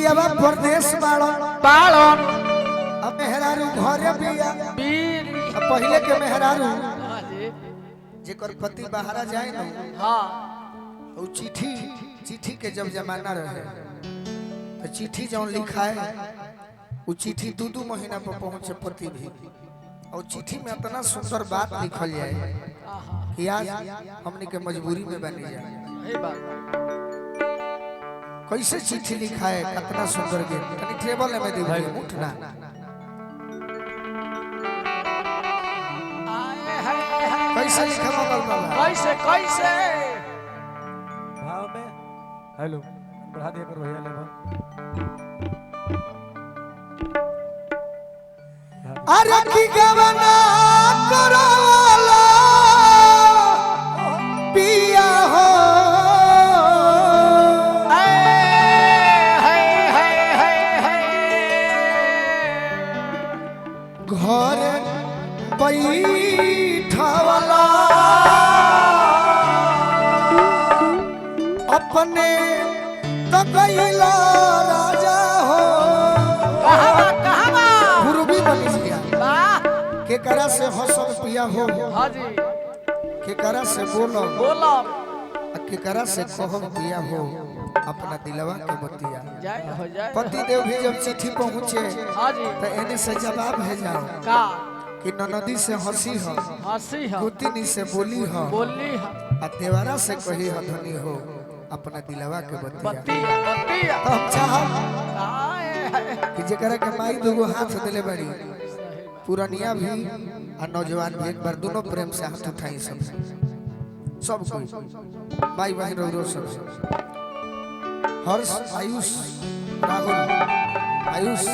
पियावा परदेश बाड़न बाड़न अब मेहरारू घरे बिया बीर अब पहले के मेहरारू हाँ जी जेकर पति बाहर जाए ना हाँ वो चिट्ठी के जब जमाना रहे तो चिट्ठी जौन लिखा है वो चिट्ठी 2-2 महीना पर पहुंचे पति भी और चिट्ठी में इतना सुंदर बात लिखल जाए कि आज हमने के मजबूरी में बनी जाए सही बात कैसे चिट्ठी लिखा है कितना सुंदर गीत तनी ट्रेबल में दे भाई उठना कैसे लिखा मगल बाबा कैसे कैसे भाव में हेलो बढ़ा दिया करो भैया लेवल अरे की गवना करवाला पिया हो घर बैठवला अपने तकैला राजा हो पूर्वी बनिया केकरा से हंसब पिया हो हाँ जी केकरा से बोलो बोलो केकरा से कहब पिया हो अपना दिलवा के बतिया जय हो जय पति देव भी जब चिट्ठी पहुँचे हाँ जी तो एने से जवाब है जाओ का कि ननदी से हंसी हो हंसी है गोतिनी से बोली हो बोली है आ देवरा से कही हो धनी हो अपना दिलवा के बतिया बत्ती बत्ती तो हम चाहब कि जेकरा के माई दुगो हाथ दिले बड़ी पुरानिया भी और नौजवान भी एक बार दोनों प्रेम से हाथ उठाई सब कोई भाई बहन रो सब हर्ष आयुष राहुल आयुष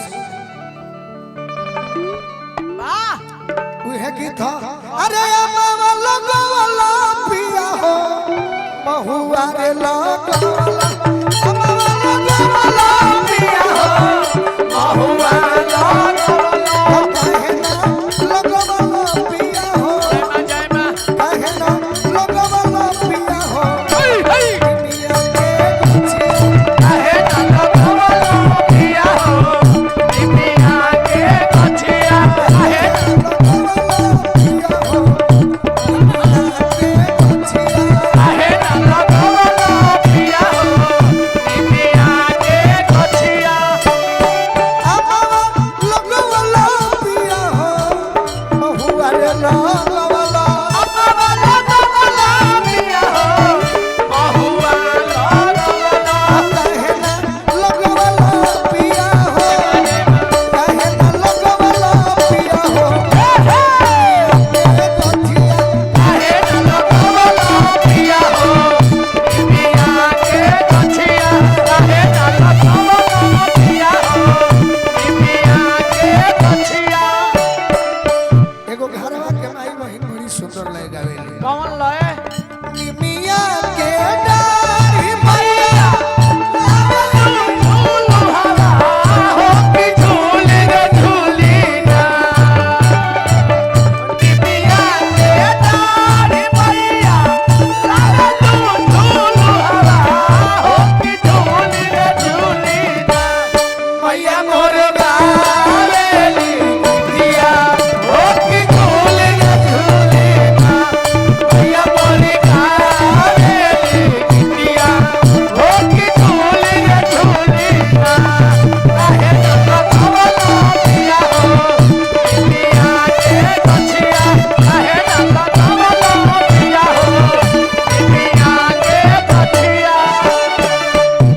वह गीत अरे लगवाला पिया हो महुआ रे लगवाला पिया हो महुआ कौन लए मिया के डारी मैया हो कि झूल रे झूली ना दिया के डारी मैया लाला तू झूल हवा हो कि झूल रे झूली ना मैया मोर गावेली दिया हो कि झूल रे झूली ना मैया मोर गावेली दिया हो कि झूल रे झूली ना काहे तो भवला दिया हो दिया के कछिया काहे तो भवला दिया हो दिया के कछिया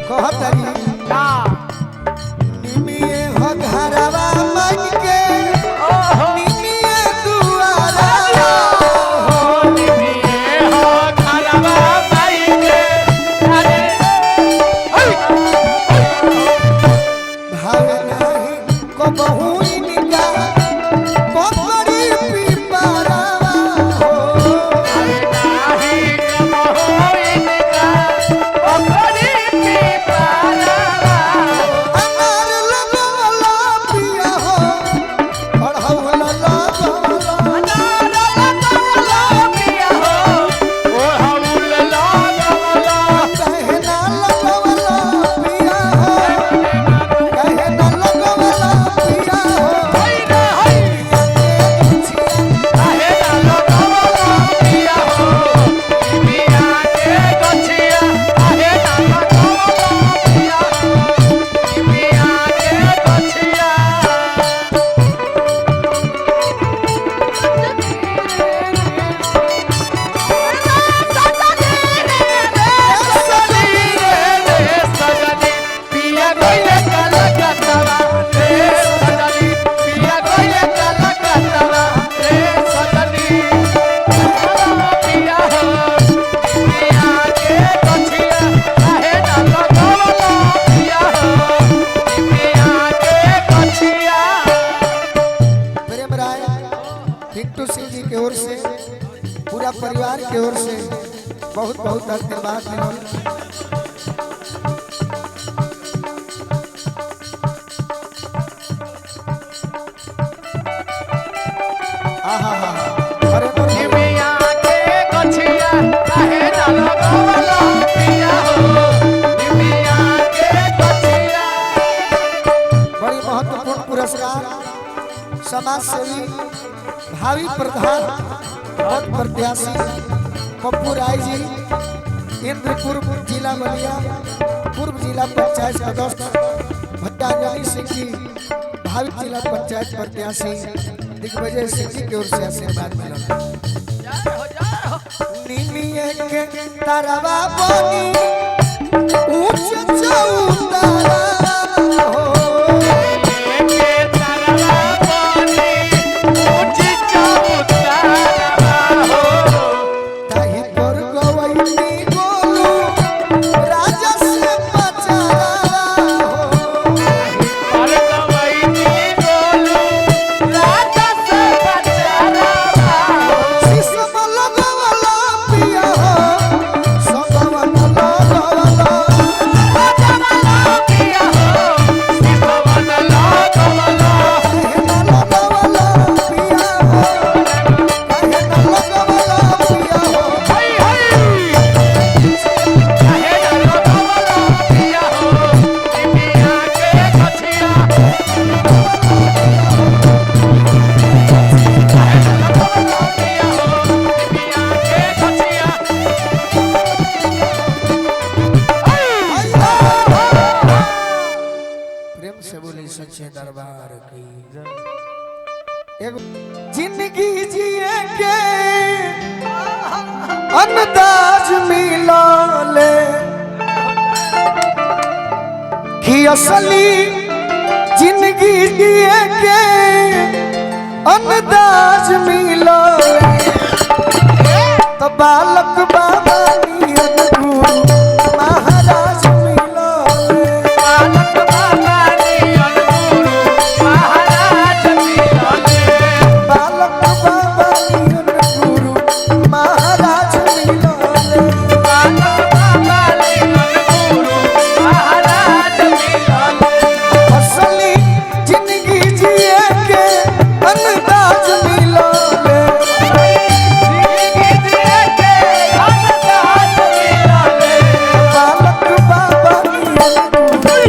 कहतरी का निमिए हो घरवा मन के ओहो निमिए दुआरा हो निमिए हो घरवा माई के अरे भाव नहीं को बहुई निका पकड़ी पीपरा हो अरे नाही कब हो इनका अपनी की पारा के ओर से बहुत बहुत आशीर्वाद मिलल। अरे तो निमिया के गछिया काहे ना लगावला पिया हो निमिया के गछिया बड़ी महत्वपूर्ण पुरस्कार समाज सेवी भावी प्रधान पद प्रत्याशी पप्पू राय जी इंद्रपुर जिला बलिया पूर्व जिला पंचायत सदस्य भट्टाचार्य सिंह जी भावी जिला पंचायत प्रत्याशी दिग्विजय सिंह जी की ओर से आशीर्वाद मिला। नीमिये के तरवा बनी ऊंच चौतारा हो के तरवा बनी ऊंच चौतारा हो ताही पर गवैनी गोलू राजा से पचारा हो पर गवैनी गोलू राजा से बचारा हो शीशम लगवला पिया हो सगवन लगवला बचारा पिया हो सिसवन लागवला लगवला पिया हो लगवला पिया हो हई हई काहे ना लगावला पिया हो निमिया के गछिया काहे ना लगावला पिया हो निमिया के गछिया प्रेम से बोली सच्चे दरबार की एगो जिंदगी जिए के अंदाज मिलले कि असली जिंदगी जिए के अंदाज मिलले तो बालक बाबा नियन गुरु महाराज मिलले बालक बाबा नियन गुरु महाराज मिलले बालक बाबा नियन गुरु महाराज मिलले बालक बाबा नियन गुरु महाराज मिलले असली जिंदगी जिए के अंदाज मिलले जिंदगी जिए के अंदाज मिलले बालक बाबा नियन गुरु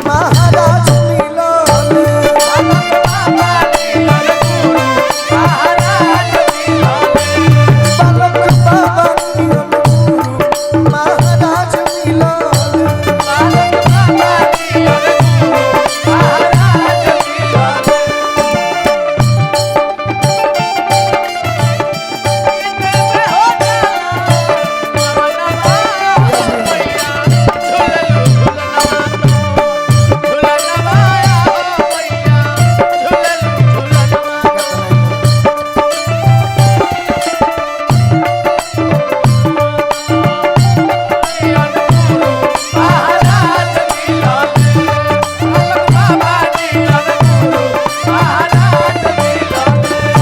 महाराज मिलले बालक बाबा नियन गुरु महाराज मिलले बालक बाबा नियन गुरु महाराज मिलले बालक बाबा नियन गुरु महाराज मिलले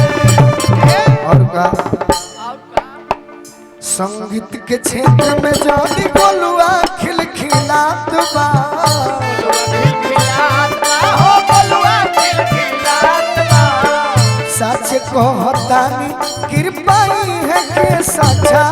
और का संगीत के क्षेत्र में जानी गोलुआ खिलखिलात बा सच कहतानी कृपाई है के सच्चा